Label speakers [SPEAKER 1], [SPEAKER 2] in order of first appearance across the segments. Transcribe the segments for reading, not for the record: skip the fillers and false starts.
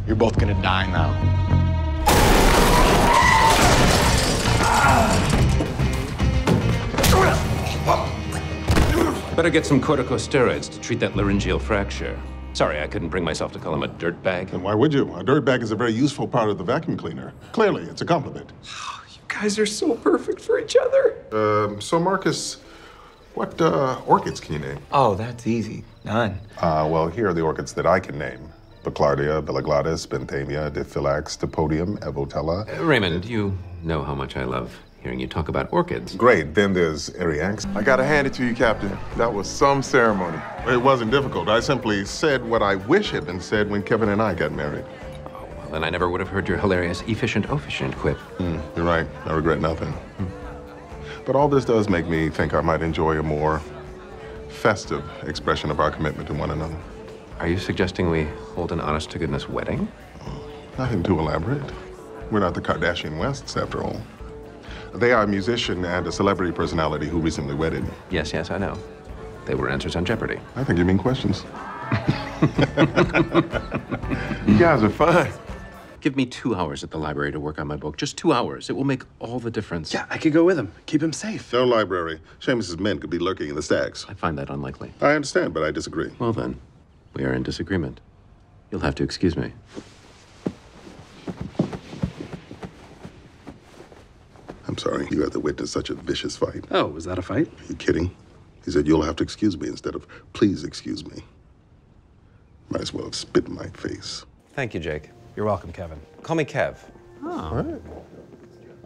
[SPEAKER 1] You're both gonna die now.
[SPEAKER 2] Better get some corticosteroids to treat that laryngeal fracture. Sorry, I couldn't bring myself to call him a dirtbag.
[SPEAKER 3] And why would you? A dirtbag is a very useful part of the vacuum cleaner. Clearly, it's a compliment.
[SPEAKER 1] You guys are so perfect for each other.
[SPEAKER 3] So Marcus, what orchids can you name?
[SPEAKER 1] Oh, that's easy. None.
[SPEAKER 3] Well, here are the orchids that I can name. Baclardia, Villaglatis, Benthamia, Diphylax, Dipodium, Evotella.
[SPEAKER 2] Raymond, you know how much I love hearing you talk about orchids.
[SPEAKER 3] Great, then there's Erianx.
[SPEAKER 4] I gotta hand it to you, Captain. That was some ceremony.
[SPEAKER 3] It wasn't difficult. I simply said what I wish had been said when Kevin and I got married.
[SPEAKER 2] Oh, well, then I never would have heard your hilarious efficient quip.
[SPEAKER 3] You're right. I regret nothing. But all this does make me think I might enjoy a more festive expression of our commitment to one another.
[SPEAKER 2] Are you suggesting we hold an honest-to-goodness wedding?
[SPEAKER 3] Nothing too elaborate. We're not the Kardashian Wests, after all. They are a musician and a celebrity personality who recently wedded.
[SPEAKER 2] Yes, I know. They were answers on Jeopardy.
[SPEAKER 3] I think you mean questions.
[SPEAKER 4] You guys are fun.
[SPEAKER 2] Give me 2 hours at the library to work on my book. Just 2 hours. It will make all the difference.
[SPEAKER 5] Yeah, I could go with him. Keep him safe.
[SPEAKER 3] No library. Seamus's men could be lurking in the stacks.
[SPEAKER 2] I find that unlikely.
[SPEAKER 3] I understand, but I disagree.
[SPEAKER 2] Well then, we are in disagreement. You'll have to excuse me.
[SPEAKER 3] I'm sorry, you had to witness such a vicious fight.
[SPEAKER 5] Oh, was that a fight?
[SPEAKER 3] Are you kidding? He said, you'll have to excuse me instead of, please excuse me. Might as well have spit in my face.
[SPEAKER 2] Thank you, Jake.
[SPEAKER 5] You're welcome, Kevin.
[SPEAKER 2] Call me Kev.
[SPEAKER 3] Oh. What?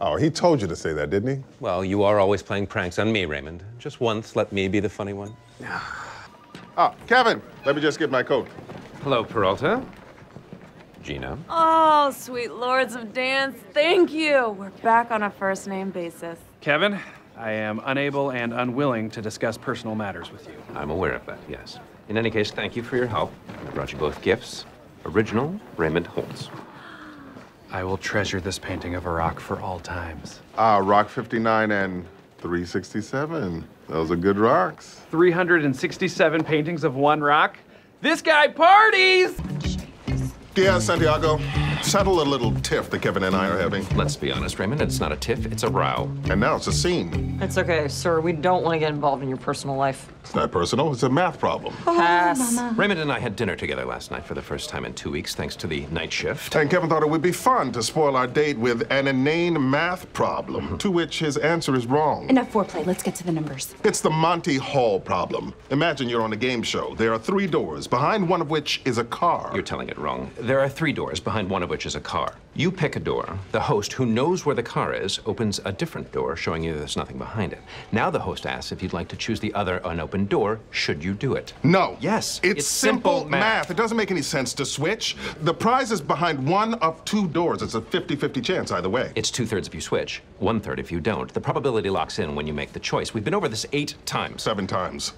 [SPEAKER 3] Oh, he told you to say that, didn't he?
[SPEAKER 2] Well, you are always playing pranks on me, Raymond. Just once, let me be the funny one.
[SPEAKER 3] Ah, Kevin, let me just get my coat.
[SPEAKER 2] Hello, Peralta. Gina.
[SPEAKER 6] Oh, sweet lords of dance, thank you. We're back on a first-name basis.
[SPEAKER 5] Kevin, I am unable and unwilling to discuss personal matters with you.
[SPEAKER 2] I'm aware of that, yes. In any case, thank you for your help. I brought you both gifts. Original Raymond Holt's.
[SPEAKER 5] I will treasure this painting of a rock for all times.
[SPEAKER 3] Rock 59 and 367. Those are good rocks.
[SPEAKER 5] 367 paintings of one rock? This guy parties!
[SPEAKER 3] Amy Santiago, settle a little tiff that Kevin and I are having.
[SPEAKER 2] Let's be honest, Raymond, it's not a tiff, it's a row.
[SPEAKER 3] And now it's a scene.
[SPEAKER 7] It's okay, sir. We don't want to get involved in your personal life.
[SPEAKER 3] It's not personal, it's a math problem.
[SPEAKER 7] Pass.
[SPEAKER 2] Raymond and I had dinner together last night for the first time in 2 weeks, thanks to the night shift.
[SPEAKER 3] And Kevin thought it would be fun to spoil our date with an inane math problem, to which his answer is wrong.
[SPEAKER 8] Enough foreplay, let's get to the numbers.
[SPEAKER 3] It's the Monty Hall problem. Imagine you're on a game show. There are 3 doors, behind one of which is a car.
[SPEAKER 2] You're telling it wrong. There are 3 doors, behind one of which is a car. You pick a door. The host, who knows where the car is, opens a different door, showing you there's nothing behind it. Now the host asks if you'd like to choose the other unopened door. Should you do it?
[SPEAKER 3] No.
[SPEAKER 2] Yes.
[SPEAKER 3] It's simple math. It doesn't make any sense to switch. The prize is behind one of 2 doors. It's a 50-50 chance either way.
[SPEAKER 2] It's 2/3 if you switch, 1/3 if you don't. The probability locks in when you make the choice. We've been over this 8 times.
[SPEAKER 3] 7 times.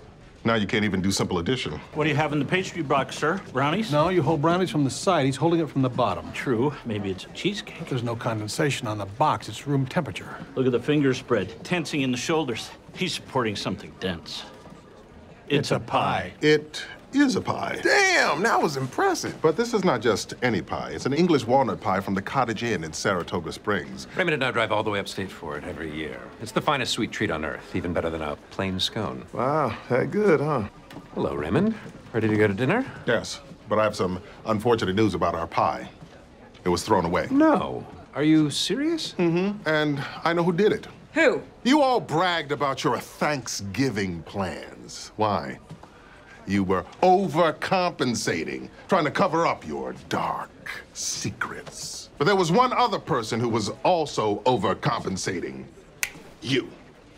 [SPEAKER 3] Now you can't even do simple addition.
[SPEAKER 9] What do you have in the pastry box, sir? Brownies?
[SPEAKER 10] No, you hold brownies from the side. He's holding it from the bottom.
[SPEAKER 9] True. Maybe it's a cheesecake.
[SPEAKER 10] There's no condensation on the box. It's room temperature.
[SPEAKER 9] Look at the fingers spread, tensing in the shoulders. He's supporting something dense. It's a pie.
[SPEAKER 3] It is a pie.
[SPEAKER 4] Damn, that was impressive.
[SPEAKER 3] But this is not just any pie. It's an English walnut pie from the Cottage Inn in Saratoga Springs.
[SPEAKER 2] Raymond and I drive all the way upstate for it every year. It's the finest sweet treat on earth, even better than a plain scone.
[SPEAKER 4] Wow, that good, huh?
[SPEAKER 2] Hello, Raymond. Ready to go to dinner?
[SPEAKER 3] Yes, but I have some unfortunate news about our pie. It was thrown away.
[SPEAKER 2] No. Are you serious?
[SPEAKER 3] Mm-hmm. And I know who did it.
[SPEAKER 7] Who?
[SPEAKER 3] You all bragged about your Thanksgiving plans. Why? You were overcompensating, trying to cover up your dark secrets. But there was one other person who was also overcompensating. You,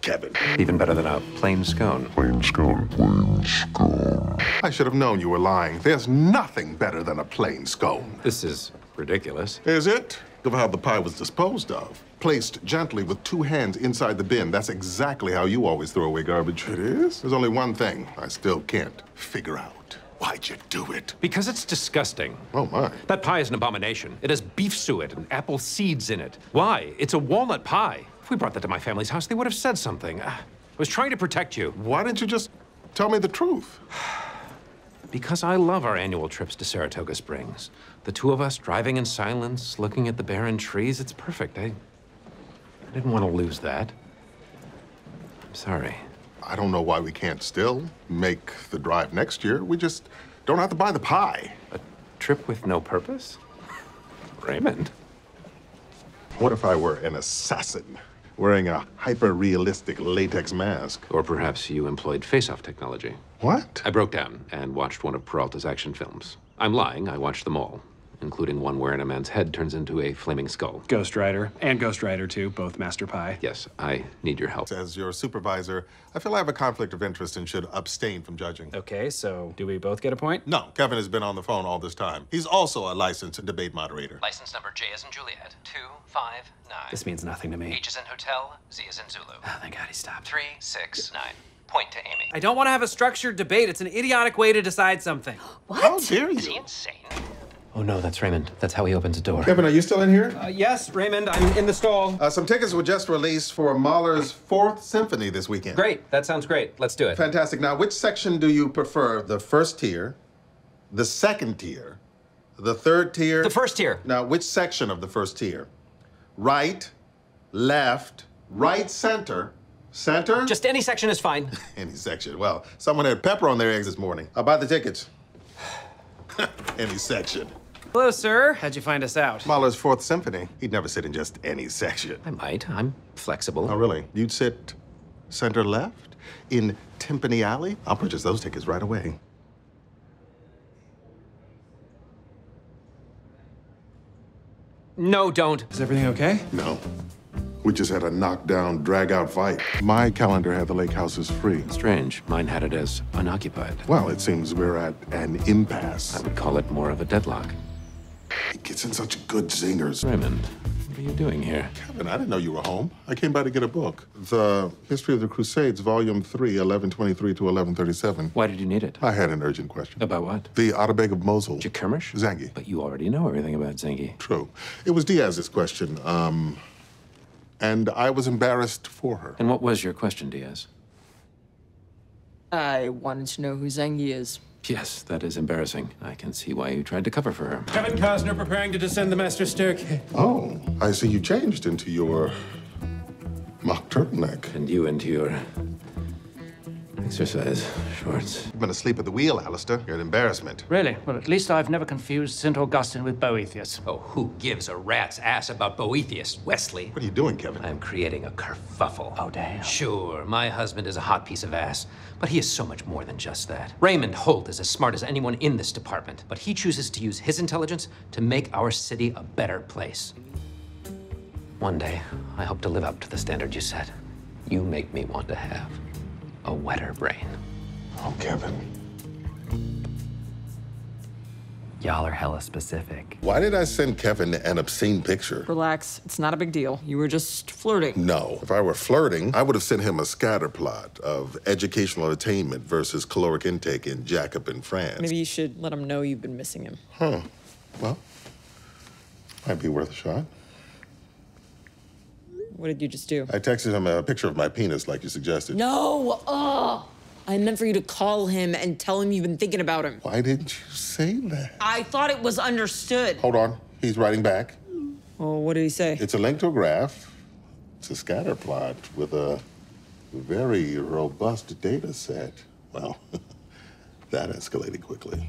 [SPEAKER 3] Kevin.
[SPEAKER 2] Even better than a plain scone.
[SPEAKER 3] Plain scone, plain scone. I should have known you were lying. There's nothing better than a plain scone.
[SPEAKER 2] This is ridiculous.
[SPEAKER 3] Is it? Of how the pie was disposed of. Placed gently with 2 hands inside the bin. That's exactly how you always throw away garbage.
[SPEAKER 4] It is?
[SPEAKER 3] There's only one thing I still can't figure out. Why'd you do it?
[SPEAKER 2] Because it's disgusting.
[SPEAKER 3] Oh, my.
[SPEAKER 2] That pie is an abomination. It has beef suet and apple seeds in it. Why? It's a walnut pie. If we brought that to my family's house, they would have said something. I was trying to protect you.
[SPEAKER 3] Why didn't you just tell me the truth?
[SPEAKER 2] Because I love our annual trips to Saratoga Springs. The two of us driving in silence, looking at the barren trees, it's perfect. I didn't want to lose that. I'm sorry.
[SPEAKER 3] I don't know why we can't still make the drive next year. We just don't have to buy the pie.
[SPEAKER 2] A trip with no purpose? Raymond.
[SPEAKER 3] What if I were an assassin wearing a hyper-realistic latex mask?
[SPEAKER 2] Or perhaps you employed face-off technology.
[SPEAKER 3] What?
[SPEAKER 2] I broke down and watched one of Peralta's action films. I'm lying, I watched them all, including one wherein a man's head turns into a flaming skull.
[SPEAKER 11] Ghost Rider, and Ghost Rider 2, both Master Pie.
[SPEAKER 2] Yes, I need your help.
[SPEAKER 3] As your supervisor, I feel I have a conflict of interest and should abstain from judging.
[SPEAKER 11] Okay, so do we both get a point?
[SPEAKER 3] No, Kevin has been on the phone all this time. He's also a licensed debate moderator.
[SPEAKER 2] License number J as in Juliet, 259.
[SPEAKER 11] This means nothing to me.
[SPEAKER 2] H is in hotel, Z is in Zulu.
[SPEAKER 11] Oh, thank God he stopped.
[SPEAKER 2] 369. Point to Amy.
[SPEAKER 5] I don't want to have a structured debate. It's an idiotic way to decide something.
[SPEAKER 8] What?
[SPEAKER 3] How dare
[SPEAKER 2] Is he
[SPEAKER 3] you?
[SPEAKER 2] insane? Oh no, that's Raymond. That's how he opens a door.
[SPEAKER 3] Kevin, are you still in here?
[SPEAKER 5] Yes, Raymond, I'm in the stall.
[SPEAKER 3] Some tickets were just released for Mahler's 4th Symphony this weekend.
[SPEAKER 2] Great, that sounds great. Let's do it.
[SPEAKER 3] Fantastic. Now, which section do you prefer? The first tier, the second tier, the third tier?
[SPEAKER 2] The first tier.
[SPEAKER 3] Now, which section of the first tier? Right, left, right, center, center?
[SPEAKER 2] Just any section is fine.
[SPEAKER 3] Any section. Well, someone had pepper on their eggs this morning. I'll buy the tickets. Any section.
[SPEAKER 5] Hello, sir. How'd you find us out?
[SPEAKER 3] Mahler's 4th Symphony. He'd never sit in just any section.
[SPEAKER 2] I might. I'm flexible.
[SPEAKER 3] Oh, really? You'd sit center left in Timpani Alley? I'll purchase those tickets right away.
[SPEAKER 2] No, don't.
[SPEAKER 5] Is everything okay?
[SPEAKER 3] No. We just had a knockdown, drag-out fight. My calendar had the lake houses free.
[SPEAKER 2] Strange. Mine had it as unoccupied.
[SPEAKER 3] Well, it seems we're at an impasse.
[SPEAKER 2] I would call it more of a deadlock.
[SPEAKER 3] He gets in such good zingers.
[SPEAKER 2] Raymond, what are you doing here?
[SPEAKER 3] Kevin, I didn't know you were home. I came by to get a book. The History of the Crusades, Volume 3, 1123 to 1137.
[SPEAKER 2] Why did you need it?
[SPEAKER 3] I had an urgent question.
[SPEAKER 2] About what?
[SPEAKER 3] The Atabeg of Mosul.
[SPEAKER 2] Jakirmish?
[SPEAKER 3] Zangi.
[SPEAKER 2] But you already know everything about Zangi.
[SPEAKER 3] True. It was Diaz's question. And I was embarrassed for her.
[SPEAKER 2] And what was your question, Diaz?
[SPEAKER 7] I wanted to know who Zangi is.
[SPEAKER 2] Yes, that is embarrassing. I can see why you tried to cover for her.
[SPEAKER 11] Kevin Costner preparing to descend the master staircase.
[SPEAKER 3] Oh, I see you changed into your mock turtleneck.
[SPEAKER 2] And you into your exercise shorts.
[SPEAKER 3] You've been asleep at the wheel, Alistair. You're an embarrassment.
[SPEAKER 11] Really? Well, at least I've never confused St. Augustine with Boethius.
[SPEAKER 2] Oh, who gives a rat's ass about Boethius, Wesley?
[SPEAKER 3] What are you doing, Kevin?
[SPEAKER 2] I'm creating a kerfuffle.
[SPEAKER 11] Oh, damn.
[SPEAKER 2] Sure, my husband is a hot piece of ass, but he is so much more than just that. Raymond Holt is as smart as anyone in this department, but he chooses to use his intelligence to make our city a better place. One day, I hope to live up to the standard you set. You make me want to have a wetter brain.
[SPEAKER 3] Oh, Kevin.
[SPEAKER 12] Y'all are hella specific.
[SPEAKER 3] Why did I send Kevin an obscene picture?
[SPEAKER 7] Relax, it's not a big deal. You were just flirting.
[SPEAKER 3] No. If I were flirting, I would have sent him a scatter plot of educational attainment versus caloric intake in Jacobin, France.
[SPEAKER 7] Maybe you should let him know you've been missing him.
[SPEAKER 3] Huh. Well, might be worth a shot.
[SPEAKER 7] What did you just do?
[SPEAKER 3] I texted him a picture of my penis like you suggested.
[SPEAKER 7] No! Ugh! I meant for you to call him and tell him you've been thinking about him.
[SPEAKER 3] Why didn't you say that?
[SPEAKER 7] I thought it was understood.
[SPEAKER 3] Hold on. He's writing back.
[SPEAKER 7] Oh, what did he say?
[SPEAKER 3] It's a link to a graph. It's a scatter plot with a very robust data set. Well, that escalated quickly.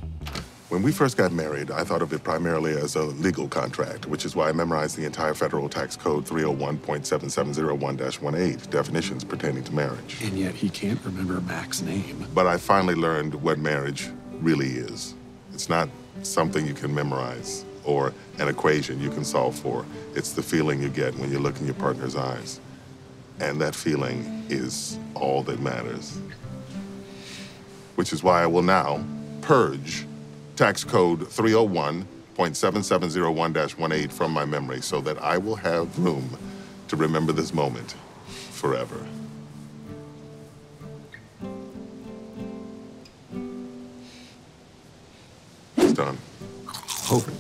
[SPEAKER 3] When we first got married, I thought of it primarily as a legal contract, which is why I memorized the entire federal tax code 301.7701-18, definitions pertaining to marriage.
[SPEAKER 10] And yet he can't remember Mac's name.
[SPEAKER 3] But I finally learned what marriage really is. It's not something you can memorize or an equation you can solve for. It's the feeling you get when you look in your partner's eyes. And that feeling is all that matters. Which is why I will now purge tax code 301.7701-18 from my memory so that I will have room to remember this moment forever. It's done.
[SPEAKER 2] Over.